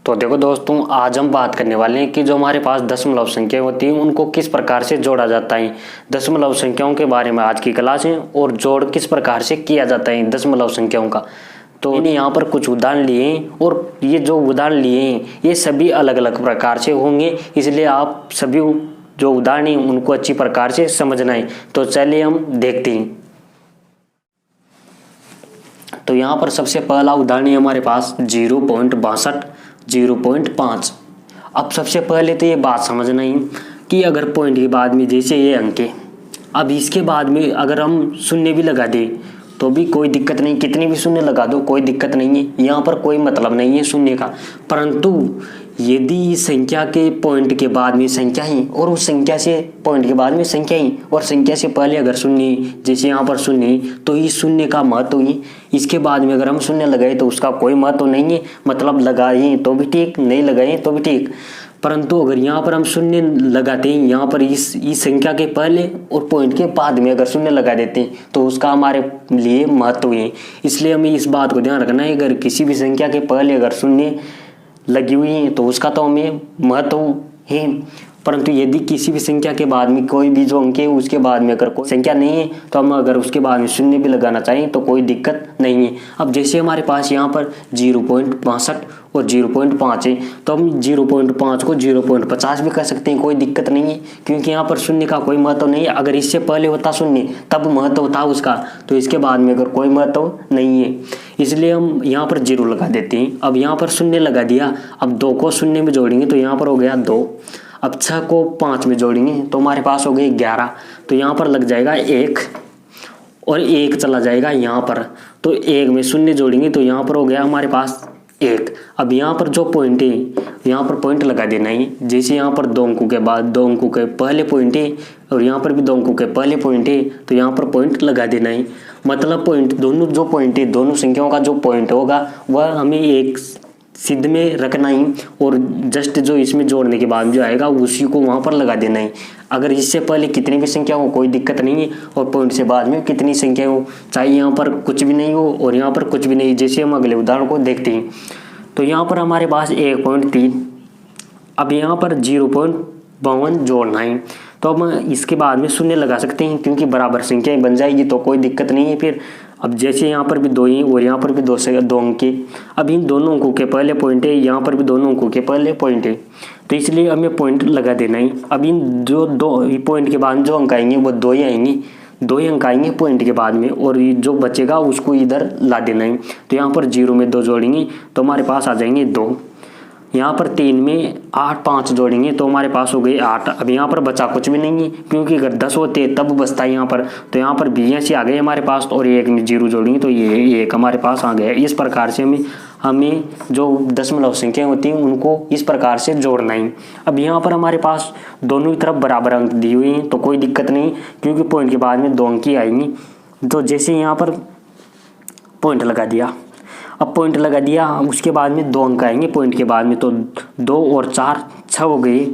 तो देखो दोस्तों, आज हम बात करने वाले हैं कि जो हमारे पास दशमलव संख्या होती है उनको किस प्रकार से जोड़ा जाता है। दशमलव संख्याओं के बारे में आज की क्लास है और जोड़ किस प्रकार से किया जाता है दशमलव संख्याओं का। तो मैंने यहाँ पर कुछ उदाहरण लिए हैं और ये जो उदाहरण लिए हैं ये सभी अलग अलग प्रकार से होंगे, इसलिए आप सभी जो उदाहरण हैं उनको अच्छी प्रकार से समझना है। तो चलिए हम देखते हैं। तो यहाँ पर सबसे पहला उदाहरण है हमारे पास 0.62 0.5। अब सबसे पहले तो ये बात समझना ही कि अगर पॉइंट के बाद में जैसे ये अंक है, अब इसके बाद में अगर हम शून्य भी लगा दें तो भी कोई दिक्कत नहीं, कितने भी शून्य लगा दो कोई दिक्कत नहीं है, यहाँ पर कोई मतलब नहीं है शून्य का। परंतु यदि इस संख्या के पॉइंट के बाद में संख्या ही और उस संख्या से पॉइंट के बाद में संख्या ही और संख्या से पहले अगर शून्य, जैसे यहाँ पर शून्य, तो इस शून्य का महत्व ही, इसके बाद में अगर हम शून्य लगाए तो उसका कोई महत्व नहीं है, मतलब लगाए तो भी ठीक, नहीं लगाए तो भी ठीक। परंतु अगर यहाँ पर हम शून्य लगाते हैं, यहाँ पर इस संख्या के पहले और पॉइंट के बाद में अगर शून्य लगा देते हैं तो उसका हमारे लिए महत्व है। इसलिए हमें इस बात को ध्यान रखना है, अगर किसी भी संख्या के पहले अगर शून्य लगी हुई है तो उसका तो हमें महत्व है। परंतु यदि किसी भी संख्या के बाद में कोई भी जो अंक है उसके बाद में अगर कोई संख्या नहीं है तो हम अगर उसके बाद में शून्य भी लगाना चाहें तो कोई दिक्कत नहीं है। अब जैसे हमारे पास यहाँ पर 0.62 और 0.5 है तो हम 0.5 को 0.50 भी कर सकते हैं, कोई दिक्कत नहीं है, क्योंकि यहाँ पर शून्य का कोई महत्व नहीं है। अगर इससे पहले होता शून्य तब महत्व होता उसका, तो इसके बाद में अगर कोई महत्व नहीं है, इसलिए हम यहाँ पर 0 लगा देते हैं। अब यहाँ पर शून्य लगा दिया, अब 2 को शून्य में जोड़ेंगे तो यहाँ पर हो गया 2। अब 6 को 5 में जोड़ेंगे तो हमारे पास हो गए 11, तो यहाँ पर लग जाएगा 1 और 1 चला जाएगा यहाँ पर, तो 1 में शून्य जोड़ेंगे तो यहाँ पर हो गया हमारे पास 1। अब यहाँ पर जो पॉइंट है यहाँ पर पॉइंट लगा देना है, जैसे यहाँ पर 2 अंकों के बाद 2 अंकों के पहले पॉइंट है और यहाँ पर भी 2 अंकों के पहले पॉइंट है, तो यहाँ पर पॉइंट लगा देना है। मतलब पॉइंट दोनों जो पॉइंट है, दोनों संख्याओं का जो पॉइंट होगा वह हमें एक सिद्ध में रखना ही और जस्ट जो इसमें जोड़ने के बाद जो आएगा उसी को वहाँ पर लगा देना है। अगर इससे पहले कितनी भी संख्या हो कोई दिक्कत नहीं है और पॉइंट से बाद में कितनी संख्या हो, चाहे यहाँ पर कुछ भी नहीं हो और यहाँ पर कुछ भी नहीं। जैसे हम अगले उदाहरण को देखते हैं तो यहाँ पर हमारे पास 1.3, अब यहाँ पर 0.52 जोड़ना है तो हम इसके बाद में शून्य लगा सकते हैं क्योंकि बराबर संख्याएं बन जाएगी तो कोई दिक्कत नहीं है फिर। अब जैसे यहाँ पर भी 2 ही और यहाँ पर भी 2 अंक है, अब इन दोनों अंकों के पहले पॉइंट है, यहाँ पर भी दोनों अंकों के पहले पॉइंट है, तो इसलिए हमें पॉइंट लगा देना है। अब इन जो 2 पॉइंट के बाद जो अंक आएंगे वो 2 ही आएंगे, 2 ही अंक आएंगे पॉइंट के बाद में और जो बचेगा उसको इधर ला देना है। तो यहाँ पर 0 में 2 जोड़ेंगे तो हमारे पास आ जाएंगे 2, यहाँ पर 3 में 8 5 जोड़ेंगे तो हमारे पास हो गए 8। अब यहाँ पर बचा कुछ भी नहीं है क्योंकि अगर 10 होते तब बचता है यहाँ पर, तो यहाँ पर 20 आ गए हमारे पास और 1 में 0 जोड़ेंगे तो ये 1 हमारे पास आ गया। इस प्रकार से हमें जो दशमलव संख्या होती हैं उनको इस प्रकार से जोड़ना है। अब यहाँ पर हमारे पास दोनों की तरफ बराबर अंक दिए हुए हैं तो कोई दिक्कत नहीं क्योंकि पॉइंट के बाद में 2 अंक ही आएंगी। तो जैसे यहाँ पर पॉइंट लगा दिया, अब पॉइंट लगा दिया उसके बाद में 2 अंक आएंगे पॉइंट के बाद में, तो 2 और 4 6 हो गई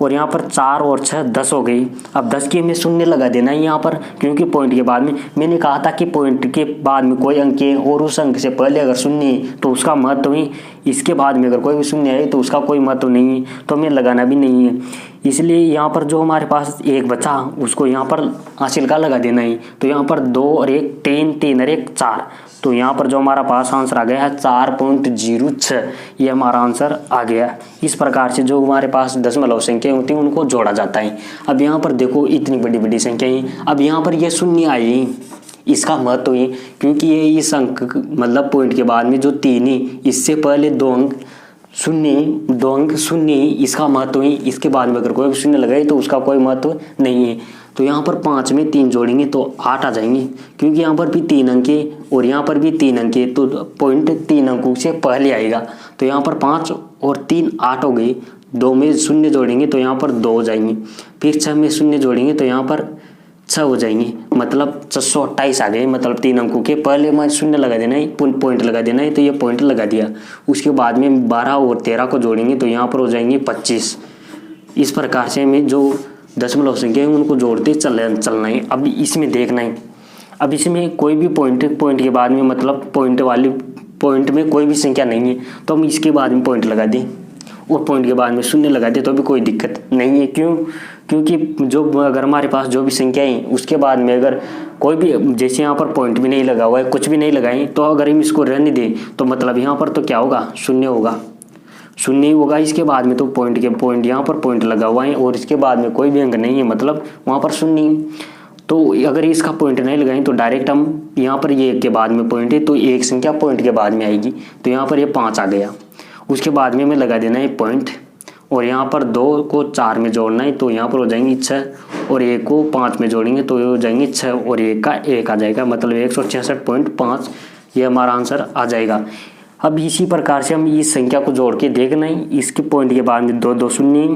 और यहाँ पर 4 और 6 10 हो गई। अब 10 के हमें शून्य लगा देना है यहाँ पर क्योंकि पॉइंट के बाद में मैंने कहा था कि पॉइंट के बाद में कोई अंक है और उस अंक से पहले अगर शून्य है तो उसका महत्व ही, इसके बाद में अगर कोई भी शून्य है तो उसका कोई महत्व नहीं है, तो हमें लगाना भी नहीं है। इसलिए यहाँ पर जो हमारे पास 1 बचा उसको यहाँ पर हासिल का लगा देना है। तो यहाँ पर 2 और 1 3 3 और 1 4, तो यहाँ पर जो हमारा पास आंसर आ गया है 4.06, ये हमारा आंसर आ गया। इस प्रकार से जो हमारे पास दशमलव संख्या होती है उनको जोड़ा जाता है। अब यहाँ पर देखो इतनी बड़ी बड़ी संख्या है, अब यहाँ पर ये शून्य आई, इसका महत्व है क्योंकि ये इस अंक मतलब पॉइंट के बाद में जो 3 है इससे पहले 2 अंक शून्य, इसका महत्व है। इसके बाद में अगर कोई भी शून्य लगाए तो उसका कोई महत्व नहीं है। तो यहाँ पर 5 में 3 जोड़ेंगे तो 8 आ जाएंगे क्योंकि यहाँ पर भी 3 अंक है और यहाँ पर भी 3 अंक है, तो पॉइंट 3 अंकों से पहले आएगा। तो यहाँ पर 5 और 3 8 हो गई, 2 में शून्य जोड़ेंगे तो यहाँ पर 2 हो जाएंगे, फिर 6 में शून्य जोड़ेंगे तो यहाँ पर 6 हो जाएंगे, मतलब 628 आ गए। मतलब 3 अंकों के पहले में शून्य लगा देना है, पॉइंट लगा देना है, तो ये पॉइंट लगा दिया। उसके बाद में 12 और 13 को जोड़ेंगे तो यहाँ पर हो जाएंगे 25। इस प्रकार से हमें जो दशमलव संख्या है उनको जोड़ते चलना है। अब इसमें देखना है, अब इसमें कोई भी पॉइंट के बाद में मतलब पॉइंट में कोई भी संख्या नहीं है तो हम इसके बाद में पॉइंट लगा दें। और पॉइंट के बाद में शून्य लगा दे तो भी कोई दिक्कत नहीं है। क्यों? क्योंकि जो अगर हमारे पास जो भी संख्या है उसके बाद में अगर कोई भी, जैसे यहाँ पर पॉइंट भी नहीं लगा हुआ है, कुछ भी नहीं लगाए, तो अगर हम इसको रहने दें तो मतलब यहाँ पर तो क्या होगा, शून्य होगा, शून्य ही होगा। इसके बाद में तो पॉइंट यहाँ पर पॉइंट लगा हुआ है और इसके बाद में कोई भी अंक नहीं है, मतलब वहाँ पर शून्य। तो अगर इसका पॉइंट नहीं लगाएं तो डायरेक्ट हम यहाँ पर ये एक के बाद में पॉइंट है तो एक संख्या पॉइंट के बाद में आएगी, तो यहाँ पर ये 5 आ गया। उसके बाद में हमें लगा देना है पॉइंट और यहाँ पर 2 को 4 में जोड़ना है तो यहाँ पर हो जाएंगे 6 और 1 को 5 में जोड़ेंगे तो ये हो जाएंगे 6 और 1 का 1 आ जाएगा, मतलब 166.5 ये हमारा आंसर आ जाएगा। अब इसी प्रकार से हम इस संख्या को जोड़ के देखना है, इसके पॉइंट के बाद में 2 शून्य,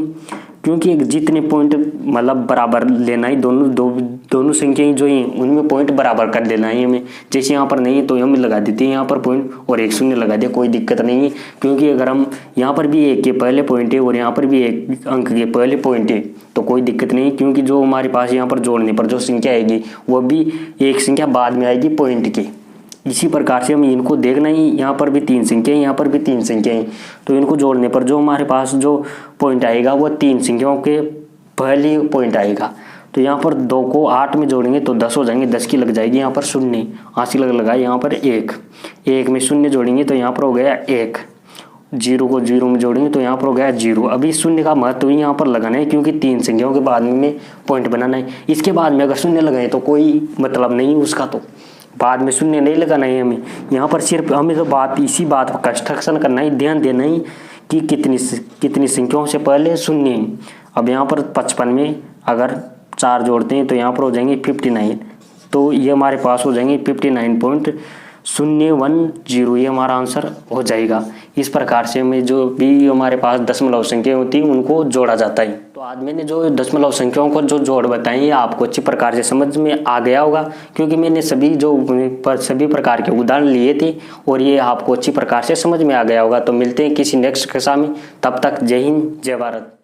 क्योंकि जितने पॉइंट मतलब बराबर लेना है, दोनों संख्याएं जो हैं उनमें पॉइंट बराबर कर देना है हमें। जैसे यहाँ पर नहीं है तो हम लगा देते हैं यहाँ पर पॉइंट और एक शून्य लगा दे, कोई दिक्कत नहीं है। क्योंकि अगर हम यहाँ पर भी 1 के पहले पॉइंट है और यहाँ पर भी 1 अंक के पहले पॉइंट है तो कोई दिक्कत नहीं, क्योंकि जो हमारे पास यहाँ पर जोड़ने पर जो संख्या आएगी वो भी एक संख्या बाद में आएगी पॉइंट के। इसी प्रकार से हम इनको देखना ही, यहाँ पर भी 3 संख्याएं, यहाँ पर भी 3 संख्याएं, तो इनको जोड़ने पर जो हमारे पास जो पॉइंट आएगा वो 3 संख्याओं के पहले पॉइंट आएगा। तो यहाँ पर 2 को 8 में जोड़ेंगे तो 10 हो जाएंगे, 10 की लग जाएगी यहाँ पर शून्य, आंसर लगाए यहाँ पर 1 में शून्य जोड़ेंगे तो यहाँ पर हो गया 1, 0 को 0 में जोड़ेंगे तो यहाँ पर हो गया 0। अभी शून्य का महत्व ही यहाँ पर लगाना है क्योंकि 3 संख्याओं के बाद में पॉइंट बनाना है। इसके बाद में अगर शून्य लगाए तो कोई मतलब नहीं उसका, तो बाद में शून्य नहीं लगाना है हमें। यहाँ पर सिर्फ हमें तो इसी बात पर कंस्ट्रक्शन करना है, ध्यान देना है कि कितनी संख्याओं से पहले शून्य है। अब यहाँ पर 55 में अगर 4 जोड़ते हैं तो यहाँ पर हो जाएंगे 59, तो ये हमारे पास हो जाएंगे 59.010, ये हमारा आंसर हो जाएगा। इस प्रकार से हमें जो भी हमारे पास दशमलव संख्या होती है उनको जोड़ा जाता है। तो आज मैंने जो दशमलव संख्याओं को जो जोड़ बताई है आपको अच्छी प्रकार से समझ में आ गया होगा, क्योंकि मैंने सभी प्रकार के उदाहरण लिए थे और ये आपको अच्छी प्रकार से समझ में आ गया होगा। तो मिलते हैं किसी नेक्स्ट कक्षा में, तब तक जय हिंद जय भारत।